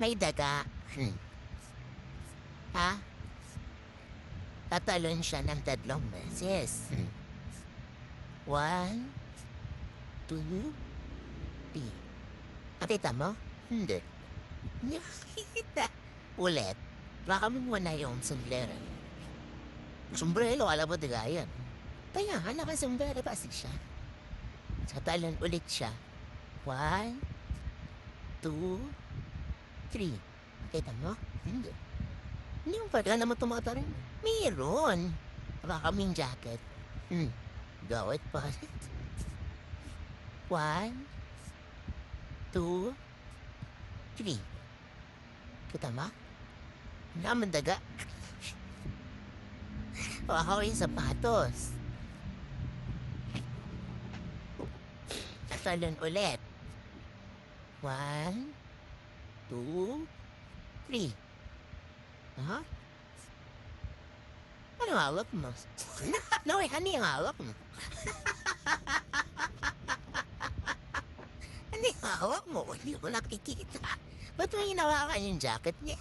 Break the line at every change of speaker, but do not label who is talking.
May daga. Ha? Tatalon siya ng 3 beses. 1, 2, 3. Nakita mo? Hindi. Nakita. Ulit. Baka mo na yung sombrero. Sombrero, alam mo, digayan. Kaya nga, nakasombrero kasi siya. Tatalon ulit siya. 1, 2, 3. Nakita mo? Hindi. Hindi mo pa naman tumatarin. Meron. Baka kaming jacket. Gawit pa. 1, 2, 3. Kita mo? Naman daga. Baka yung sapatos. Tatalon ulit. 1, 2, 3. Ha? Ano hawak mo? No, ano yung hawak mo? Ano yung hawak mo? Hindi ko nakikita. Ba't mo hinawakan yung jacket niya?